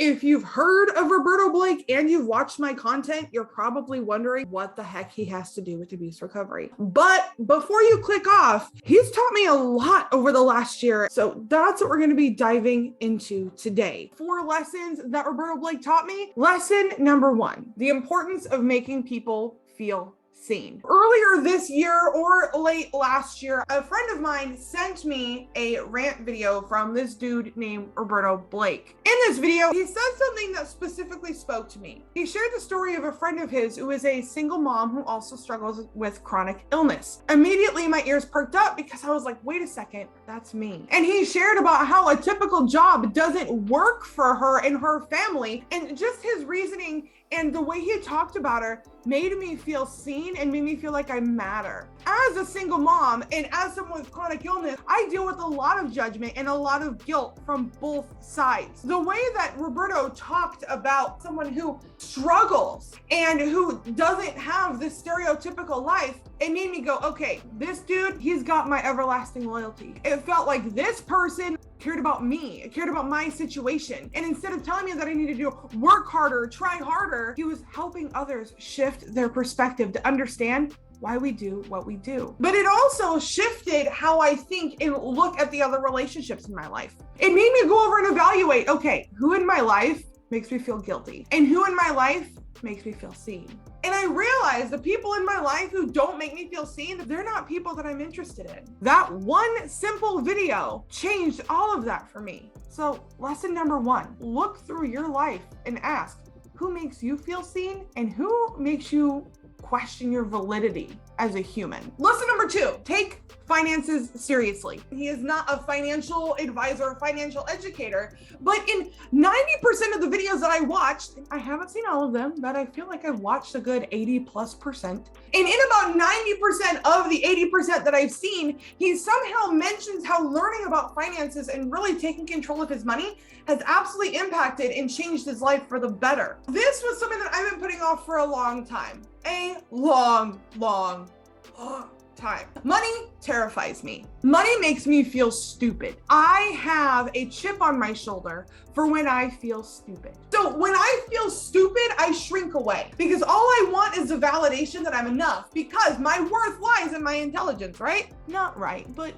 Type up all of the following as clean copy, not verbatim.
if you've heard of Roberto Blake and you've watched my content, you're probably wondering what the heck he has to do with abuse recovery. But before you click off, he's taught me a lot over the last year. So that's what we're going to be diving into today. 4 lessons that Roberto Blake taught me. Lesson number 1, the importance of making people feel seen. Earlier this year or late last year, a friend of mine sent me a rant video from this dude named Roberto Blake. In this video, he said something that specifically spoke to me. He shared the story of a friend of his who is a single mom who also struggles with chronic illness. Immediately, my ears perked up because I was like, wait a second, that's me. And he shared about how a typical job doesn't work for her and her family, and just his reasoning and the way he talked about her made me feel seen and made me feel like I matter. As a single mom and as someone with chronic illness, I deal with a lot of judgment and a lot of guilt from both sides. The way that Roberto talked about someone who struggles and who doesn't have this stereotypical life, it made me go, okay, this dude, he's got my everlasting loyalty. It felt like this person cared about me, cared about my situation. And instead of telling me that I needed to work harder, try harder, he was helping others shift their perspective to understand why we do what we do. But it also shifted how I think and look at the other relationships in my life. It made me go over and evaluate, okay, who in my life makes me feel guilty? And who in my life makes me feel seen? And I realized the people in my life who don't make me feel seen, they're not people that I'm interested in. That one simple video changed all of that for me. So lesson number 1, look through your life and ask, who makes you feel seen and who makes you question your validity as a human? Lesson number 2, take finances seriously. He is not a financial advisor or financial educator, but in 90% of the videos that I watched, I haven't seen all of them, but I feel like I've watched a good 80+%. And in about 90% of the 80% that I've seen, he somehow mentions how learning about finances and really taking control of his money has absolutely impacted and changed his life for the better. This was something that I've been putting off for a long time. A long time. Money terrifies me. Money makes me feel stupid. I have a chip on my shoulder for when I feel stupid. So when I feel stupid, I shrink away because all I want is the validation that I'm enough because my worth lies in my intelligence, right? Not right, but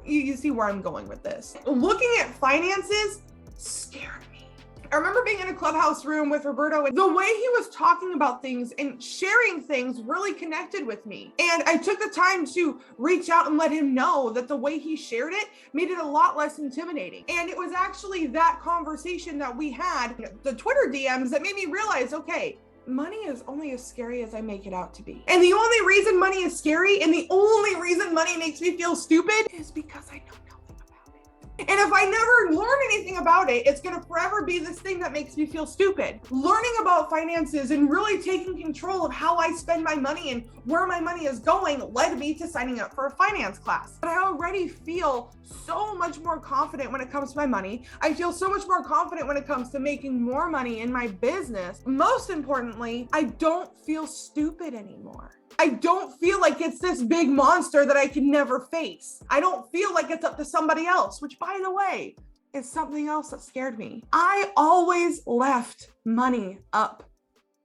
you see where I'm going with this. Looking at finances scared me. I remember being in a clubhouse room with Roberto, and the way he was talking about things and sharing things really connected with me. And I took the time to reach out and let him know that the way he shared it made it a lot less intimidating. And it was actually that conversation that we had, the Twitter DMs, that made me realize, okay, money is only as scary as I make it out to be. And the only reason money is scary and the only reason money makes me feel stupid is because I know nothing about it. And if I never learn anything about it, it's gonna forever be this thing that makes me feel stupid. Learning about finances and really taking control of how I spend my money and where my money is going led me to signing up for a finance class. But I already feel so much more confident when it comes to my money. I feel so much more confident when it comes to making more money in my business. Most importantly, I don't feel stupid anymore. I don't feel like it's this big monster that I can never face. I don't feel like it's up to somebody else, which, by the way, is something else that scared me. I always left money up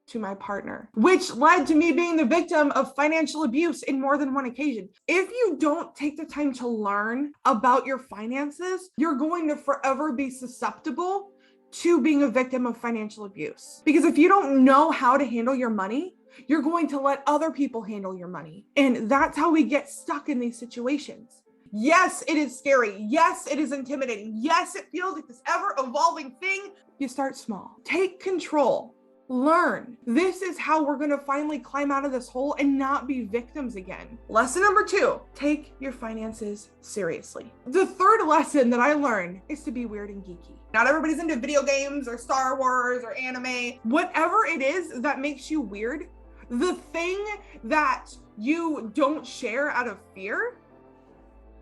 to my partner, which led to me being the victim of financial abuse in more than one occasion. If you don't take the time to learn about your finances, you're going to forever be susceptible to being a victim of financial abuse. Because if you don't know how to handle your money, you're going to let other people handle your money. And that's how we get stuck in these situations. Yes, it is scary. Yes, it is intimidating. Yes, it feels like this ever-evolving thing. You start small. Take control. Learn. This is how we're going to finally climb out of this hole and not be victims again. Lesson number 2, take your finances seriously. The third lesson that I learned is to be weird and geeky. Not everybody's into video games or Star Wars or anime. Whatever it is that makes you weird, the thing that you don't share out of fear,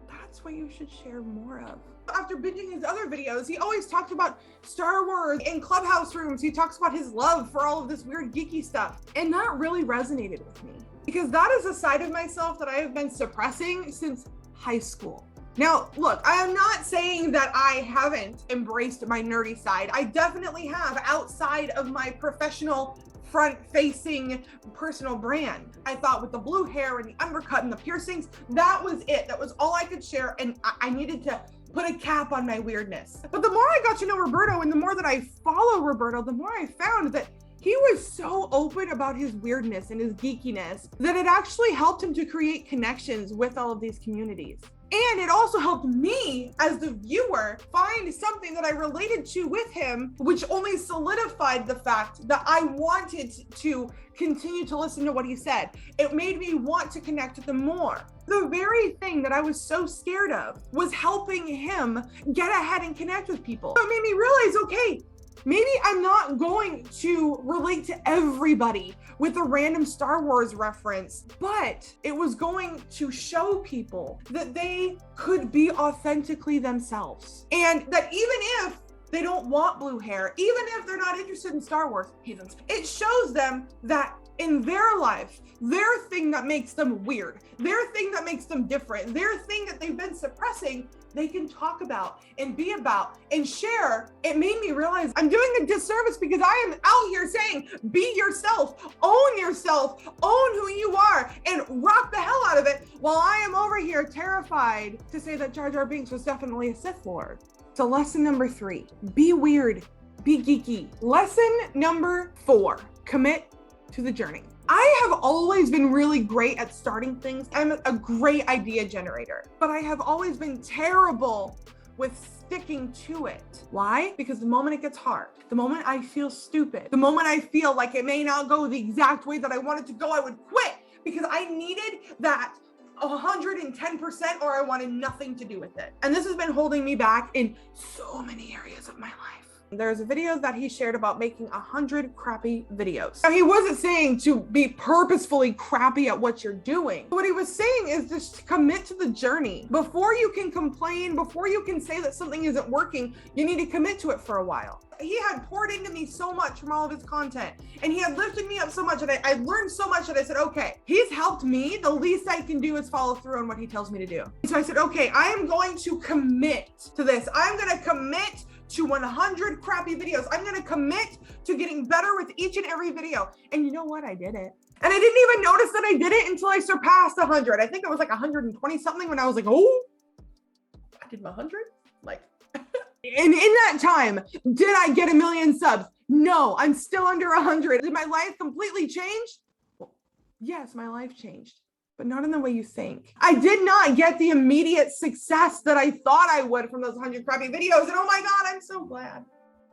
that's what you should share more of. After binging his other videos, he always talked about Star Wars in clubhouse rooms. He talks about his love for all of this weird geeky stuff. And that really resonated with me because that is a side of myself that I have been suppressing since high school. Now, look, I am not saying that I haven't embraced my nerdy side. I definitely have, outside of my professional front-facing personal brand. I thought with the blue hair and the undercut and the piercings, that was it. That was all I could share, and I needed to put a cap on my weirdness. But the more I got to know Roberto and the more that I follow Roberto, the more I found that he was so open about his weirdness and his geekiness that it actually helped him to create connections with all of these communities. And it also helped me as the viewer find something that I related to with him, which only solidified the fact that I wanted to continue to listen to what he said. It made me want to connect with him more. The very thing that I was so scared of was helping him get ahead and connect with people. So it made me realize, okay, maybe I'm not going to relate to everybody with a random Star Wars reference, but it was going to show people that they could be authentically themselves. And that even if they don't want blue hair, even if they're not interested in Star Wars, it shows them that in their life, their thing that makes them weird, their thing that makes them different, their thing that they've been suppressing, they can talk about and be about and share. It made me realize I'm doing a disservice because I am out here saying, be yourself, own who you are, and rock the hell out of it, while I am over here terrified to say that Jar Jar Binks was definitely a Sith Lord. So lesson number 3, be weird, be geeky. Lesson number 4, commit to the journey. I have always been really great at starting things. I'm a great idea generator, but I have always been terrible with sticking to it. Why? Because the moment it gets hard, the moment I feel stupid, the moment I feel like it may not go the exact way that I want it to go, I would quit because I needed that 110% or I wanted nothing to do with it. And this has been holding me back in so many areas of my life. There's a video that he shared about making 100 crappy videos. Now, he wasn't saying to be purposefully crappy at what you're doing. What he was saying is just commit to the journey. Before you can complain, before you can say that something isn't working, you need to commit to it for a while. He had poured into me so much from all of his content, and he had lifted me up so much, and I learned so much that I said, okay, he's helped me. The least I can do is follow through on what he tells me to do. So I said, okay, I am going to commit to this. I'm going to commit to 100 crappy videos. I'm going to commit to getting better with each and every video. And you know what? I did it. And I didn't even notice that I did it until I surpassed 100. I think it was like 120 something when I was like, oh, I did my 100? Like, and in that time, did I get 1 million subs? No, I'm still under 100. Did my life completely change? Well, yes, my life changed, but not in the way you think. I did not get the immediate success that I thought I would from those 100 crappy videos. And oh my God, I'm so glad.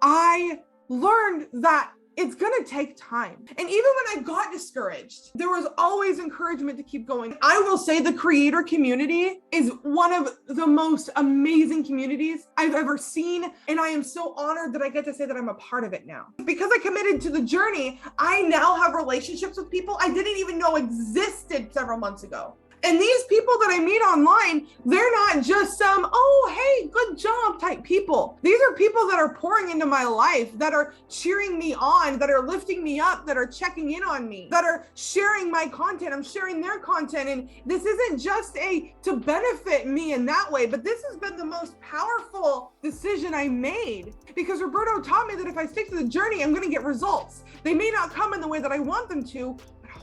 I learned that it's gonna take time. And even when I got discouraged, there was always encouragement to keep going. I will say the creator community is one of the most amazing communities I've ever seen. And I am so honored that I get to say that I'm a part of it now. Because I committed to the journey, I now have relationships with people I didn't even know existed several months ago. And these people that I meet online, they're not just some, oh, hey, good job type people. These are people that are pouring into my life, that are cheering me on, that are lifting me up, that are checking in on me, that are sharing my content. I'm sharing their content. And this isn't just to benefit me in that way, but this has been the most powerful decision I made because Roberto taught me that if I stick to the journey, I'm going to get results. They may not come in the way that I want them to,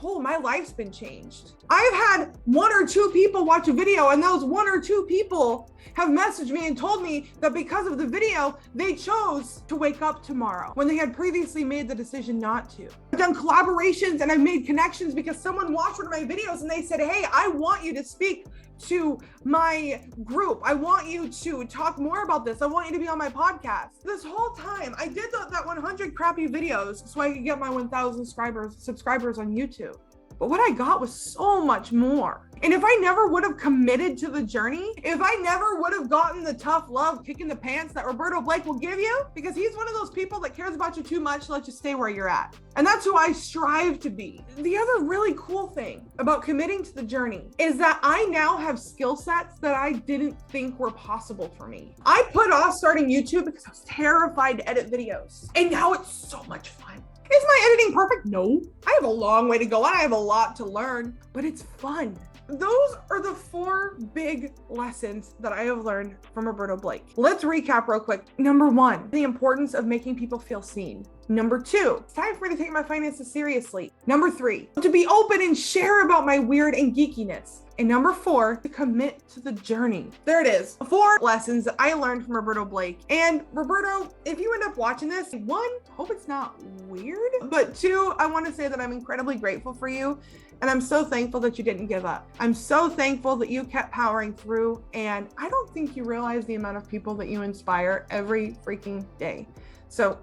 oh, my life's been changed. I've had 1 or 2 people watch a video, and those 1 or 2 people have messaged me and told me that because of the video, they chose to wake up tomorrow when they had previously made the decision not to. I've done collaborations and I've made connections because someone watched one of my videos and they said, hey, I want you to speak to my group. I want you to talk more about this. I want you to be on my podcast. This whole time, I did that 100 crappy videos so I could get my 1,000 subscribers on YouTube. But what I got was so much more. And if I never would have committed to the journey, if I never would have gotten the tough love, kick in the pants that Roberto Blake will give you, because he's one of those people that cares about you too much to let you stay where you're at. And that's who I strive to be. The other really cool thing about committing to the journey is that I now have skill sets that I didn't think were possible for me. I put off starting YouTube because I was terrified to edit videos. And now it's so much fun. Is my editing perfect? No. I have a long way to go and I have a lot to learn, but it's fun. those are the 4 big lessons that I have learned from Roberto Blake. Let's recap real quick. Number 1, the importance of making people feel seen. Number 2, it's time for me to take my finances seriously. Number 3, to be open and share about my weird and geekiness. And number 4, to commit to the journey. There it is. 4 lessons that I learned from Roberto Blake. And Roberto, if you end up watching this, 1, hope it's not weird, but 2, I want to say that I'm incredibly grateful for you. And I'm so thankful that you didn't give up. I'm so thankful that you kept powering through. And I don't think you realize the amount of people that you inspire every freaking day. So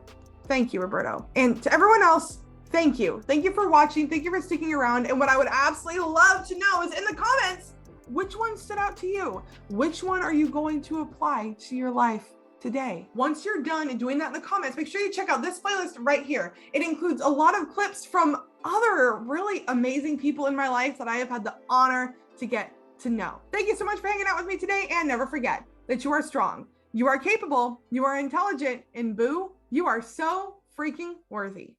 thank you, Roberto. And to everyone else, thank you. Thank you for watching. Thank you for sticking around. And what I would absolutely love to know is in the comments, which one stood out to you? Which one are you going to apply to your life today? Once you're done doing that in the comments, make sure you check out this playlist right here. It includes a lot of clips from other really amazing people in my life that I have had the honor to get to know. Thank you so much for hanging out with me today. And never forget that you are strong, you are capable, you are intelligent, and boo, you are so freaking worthy.